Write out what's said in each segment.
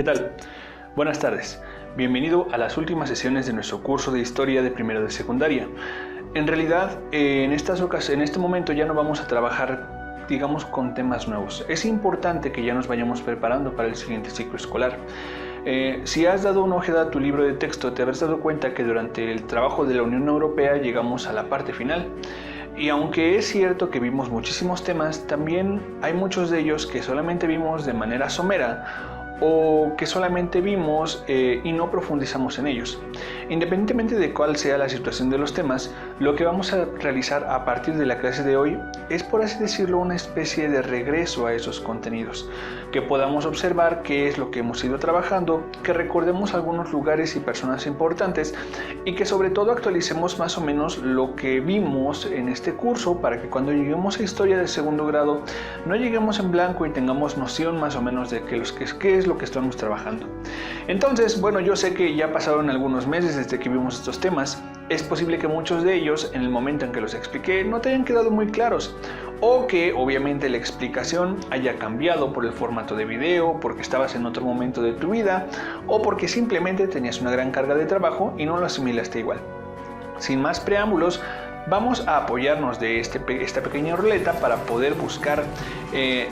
tal? Buenas tardes. Bienvenido a las últimas sesiones de nuestro curso de Historia de primero de secundaria. En realidad, en este momento ya no vamos a trabajar, digamos, con temas nuevos. Es importante que ya nos vayamos preparando para el siguiente ciclo escolar. Si has dado una ojeada a tu libro de texto, te habrás dado cuenta que durante el trabajo de la Unión Europea llegamos a la parte final. Y aunque es cierto que vimos muchísimos temas, también hay muchos de ellos que solamente vimos de manera somera o que solamente vimos y no profundizamos en ellos. Independientemente de cuál sea la situación de los temas, lo que vamos a realizar a partir de la clase de hoy es, por así decirlo, una especie de regreso a esos contenidos, que podamos observar qué es lo que hemos ido trabajando, que recordemos algunos lugares y personas importantes y que sobre todo actualicemos más o menos lo que vimos en este curso para que cuando lleguemos a historia de segundo grado no lleguemos en blanco y tengamos noción más o menos de qué es lo que estamos trabajando. Entonces, bueno, yo sé que ya pasaron algunos meses desde que vimos estos temas. Es posible que muchos de ellos, en el momento en que los expliqué, no te hayan quedado muy claros, o que obviamente la explicación haya cambiado por el formato de video, porque estabas en otro momento de tu vida, o porque simplemente tenías una gran carga de trabajo y no lo asimilaste igual. Sin más preámbulos, vamos a apoyarnos de esta pequeña ruleta para poder buscar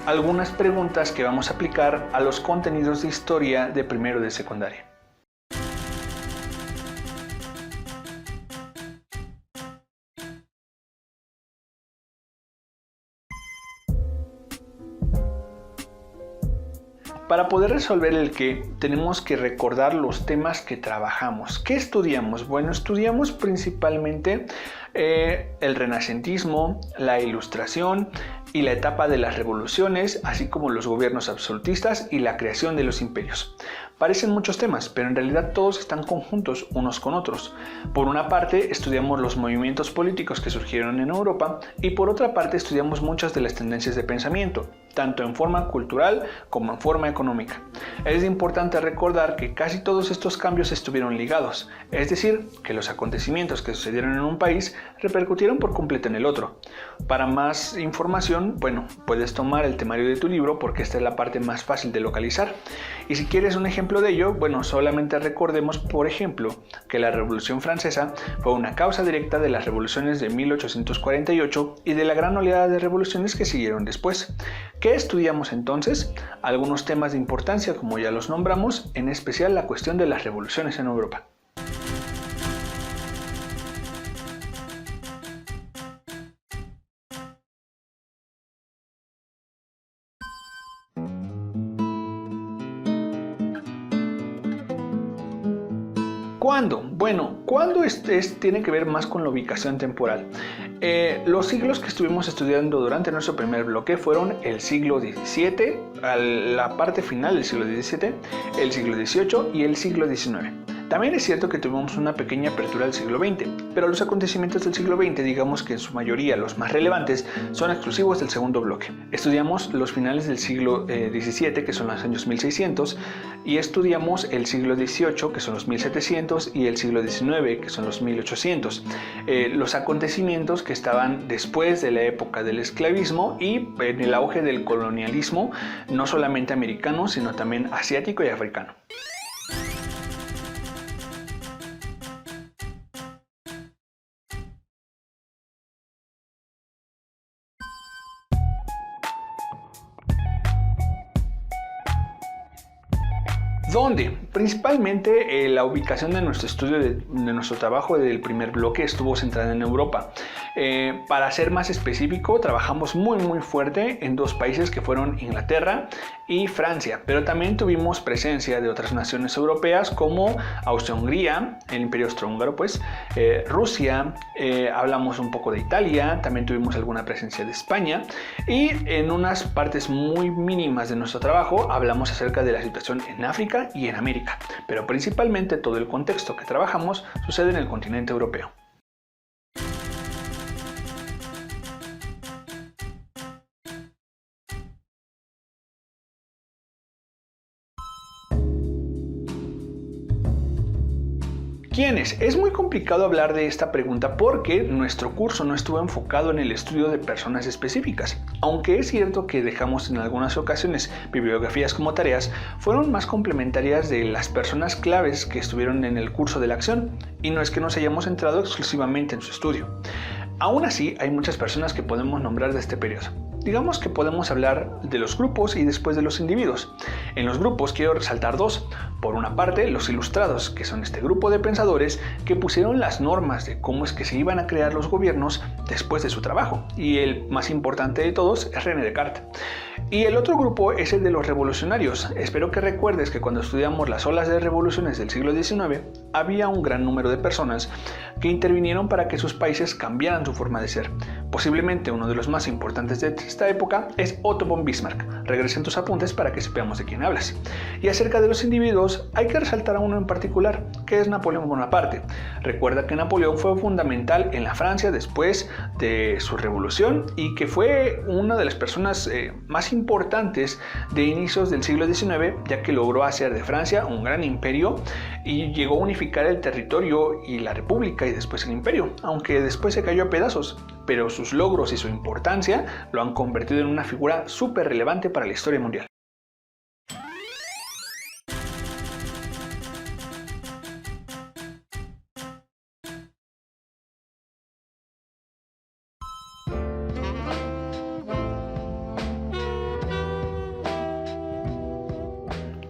algunas preguntas que vamos a aplicar a los contenidos de historia de primero de secundaria. Para poder resolver el qué, tenemos que recordar los temas que trabajamos. ¿Qué estudiamos? Bueno, estudiamos principalmente el renacentismo, la ilustración y la etapa de las revoluciones, así como los gobiernos absolutistas y la creación de los imperios. Parecen muchos temas, pero en realidad todos están conjuntos unos con otros. Por una parte, estudiamos los movimientos políticos que surgieron en Europa y por otra parte estudiamos muchas de las tendencias de pensamiento, tanto en forma cultural como en forma económica. Es importante recordar que casi todos estos cambios estuvieron ligados, es decir, que los acontecimientos que sucedieron en un país repercutieron por completo en el otro. Para más información, bueno, puedes tomar el temario de tu libro porque esta es la parte más fácil de localizar. Y si quieres un ejemplo de ello, bueno, solamente recordemos, por ejemplo, que la Revolución Francesa fue una causa directa de las revoluciones de 1848 y de la gran oleada de revoluciones que siguieron después. ¿Qué estudiamos entonces? Algunos temas de importancia, como ya los nombramos, en especial la cuestión de las revoluciones en Europa. ¿Cuándo? Bueno, ¿cuándo tiene que ver más con la ubicación temporal? Los siglos que estuvimos estudiando durante nuestro primer bloque fueron el siglo XVII, la parte final del siglo XVII, el siglo XVIII y el siglo XIX. También es cierto que tuvimos una pequeña apertura al siglo XX, pero los acontecimientos del siglo XX, digamos que en su mayoría los más relevantes, son exclusivos del segundo bloque. Estudiamos los finales del siglo XVII, que son los años 1600, y estudiamos el siglo XVIII, que son los 1700, y el siglo XIX, que son los 1800. Los acontecimientos que estaban después de la época del esclavismo y en el auge del colonialismo, no solamente americano, sino también asiático y africano. ¿Dónde? Principalmente la ubicación de nuestro estudio, de nuestro trabajo del primer bloque estuvo centrada en Europa. Para ser más específico, trabajamos muy fuerte en dos países que fueron Inglaterra y Francia, pero también tuvimos presencia de otras naciones europeas como Austria-Hungría, el Imperio Austrohúngaro, pues, Rusia, hablamos un poco de Italia, también tuvimos alguna presencia de España y en unas partes muy mínimas de nuestro trabajo hablamos acerca de la situación en África y en América, pero principalmente todo el contexto que trabajamos sucede en el continente europeo. ¿Quiénes? Es muy complicado hablar de esta pregunta porque nuestro curso no estuvo enfocado en el estudio de personas específicas. Aunque es cierto que dejamos en algunas ocasiones bibliografías como tareas, fueron más complementarias de las personas claves que estuvieron en el curso de la acción, y no es que nos hayamos centrado exclusivamente en su estudio. Aún así, hay muchas personas que podemos nombrar de este periodo. Digamos que podemos hablar de los grupos y después de los individuos. En los grupos quiero resaltar dos. Por una parte, los ilustrados, que son este grupo de pensadores que pusieron las normas de cómo es que se iban a crear los gobiernos después de su trabajo. Y el más importante de todos es René Descartes. Y el otro grupo es el de los revolucionarios. Espero que recuerdes que cuando estudiamos las olas de revoluciones del siglo XIX, había un gran número de personas que intervinieron para que sus países cambiaran su forma de ser. Posiblemente uno de los más importantes de esta época es Otto von Bismarck. Regresen tus apuntes para que sepamos de quién hablas. Y acerca de los individuos, hay que resaltar a uno en particular, que es Napoleón Bonaparte. Recuerda que Napoleón fue fundamental en la Francia después de su revolución y que fue una de las personas más importantes de inicios del siglo XIX, ya que logró hacer de Francia un gran imperio y llegó a unificar el territorio y la república y después el imperio, aunque después se cayó a pedazos. Pero sus logros y su importancia lo han convertido en una figura súper relevante para la historia mundial.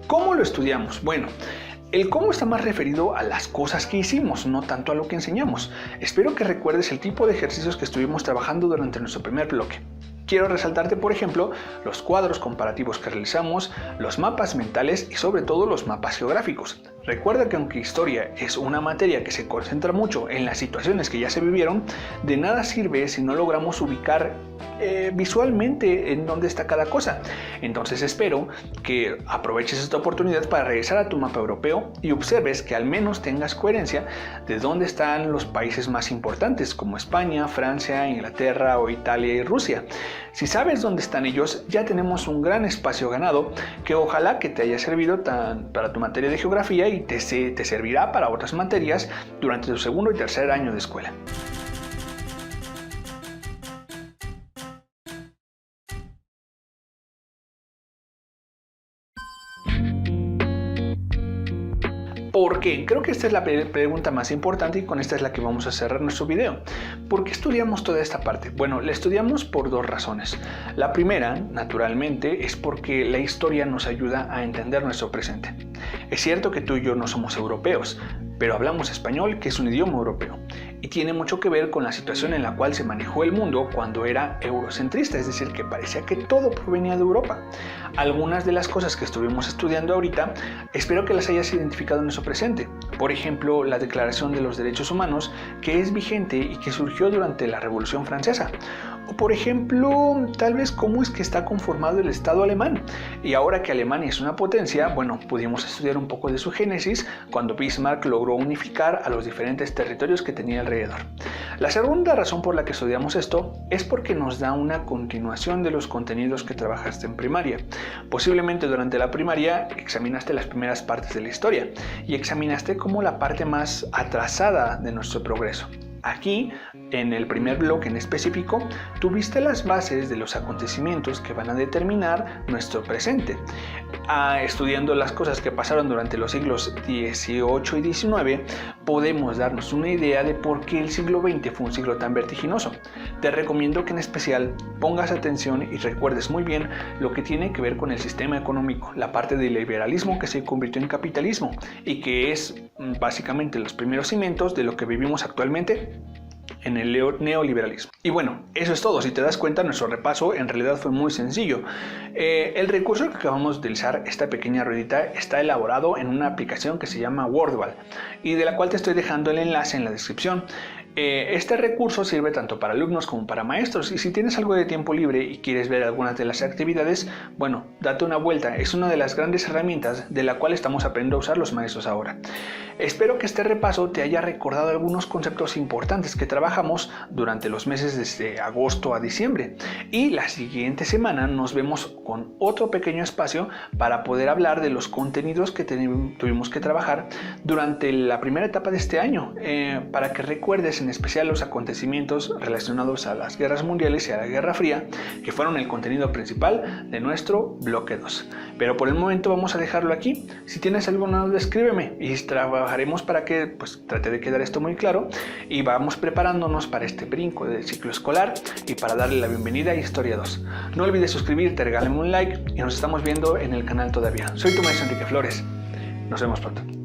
¿Cómo lo estudiamos? Bueno, el cómo está más referido a las cosas que hicimos, no tanto a lo que enseñamos. Espero que recuerdes el tipo de ejercicios que estuvimos trabajando durante nuestro primer bloque. Quiero resaltarte, por ejemplo, los cuadros comparativos que realizamos, los mapas mentales y sobre todo los mapas geográficos. Recuerda que aunque historia es una materia que se concentra mucho en las situaciones que ya se vivieron, de nada sirve si no logramos ubicar visualmente en dónde está cada cosa. Entonces espero que aproveches esta oportunidad para regresar a tu mapa europeo y observes que al menos tengas coherencia de dónde están los países más importantes como España, Francia, Inglaterra o Italia y Rusia. Si sabes dónde están ellos, ya tenemos un gran espacio ganado que ojalá que te haya servido para tu materia de geografía y te servirá para otras materias durante tu segundo y tercer año de escuela. ¿Por qué? Creo que esta es la pregunta más importante y con esta es la que vamos a cerrar nuestro video. ¿Por qué estudiamos toda esta parte? Bueno, la estudiamos por dos razones. La primera, naturalmente, es porque la historia nos ayuda a entender nuestro presente. Es cierto que tú y yo no somos europeos, pero hablamos español, que es un idioma europeo, y tiene mucho que ver con la situación en la cual se manejó el mundo cuando era eurocentrista, es decir, que parecía que todo provenía de Europa. Algunas de las cosas que estuvimos estudiando ahorita, espero que las hayas identificado en nuestro presente. Por ejemplo, la Declaración de los Derechos Humanos, que es vigente y que surgió durante la Revolución Francesa. O por ejemplo, tal vez cómo es que está conformado el Estado alemán. Y ahora que Alemania es una potencia, bueno, pudimos estudiar un poco de su génesis cuando Bismarck logró unificar a los diferentes territorios que tenía alrededor. La segunda razón por la que estudiamos esto es porque nos da una continuación de los contenidos que trabajaste en primaria. Posiblemente durante la primaria examinaste las primeras partes de la historia y examinaste como la parte más atrasada de nuestro progreso. Aquí, en el primer bloque en específico, tuviste las bases de los acontecimientos que van a determinar nuestro presente. Estudiando las cosas que pasaron durante los siglos XVIII y XIX, podemos darnos una idea de por qué el siglo XX fue un siglo tan vertiginoso. Te recomiendo que en especial pongas atención y recuerdes muy bien lo que tiene que ver con el sistema económico, la parte del liberalismo que se convirtió en capitalismo y que es básicamente los primeros cimientos de lo que vivimos actualmente en el neoliberalismo. Y bueno, eso es todo. Si te das cuenta, nuestro repaso en realidad fue muy sencillo. El recurso que acabamos de utilizar, esta pequeña ruedita, está elaborado en una aplicación que se llama Wordwall y de la cual te estoy dejando el enlace en la descripción. Este recurso sirve tanto para alumnos como para maestros y si tienes algo de tiempo libre y quieres ver algunas de las actividades, bueno, date una vuelta. Es una de las grandes herramientas de la cual estamos aprendiendo a usar los maestros ahora. Espero que este repaso te haya recordado algunos conceptos importantes que trabajamos durante los meses desde agosto a diciembre, y la siguiente semana nos vemos con otro pequeño espacio para poder hablar de los contenidos que tuvimos que trabajar durante la primera etapa de este año, para que recuerdes en especial los acontecimientos relacionados a las guerras mundiales y a la Guerra Fría, que fueron el contenido principal de nuestro bloque 2. Pero por el momento vamos a dejarlo aquí. Si tienes alguna duda, escríbeme y trabajaremos para que trate de quedar esto muy claro, y vamos preparándonos para este brinco del ciclo escolar y para darle la bienvenida a Historia 2. No olvides suscribirte, regálame un like y nos estamos viendo en el canal todavía. Soy tu maestro Enrique Flores. Nos vemos pronto.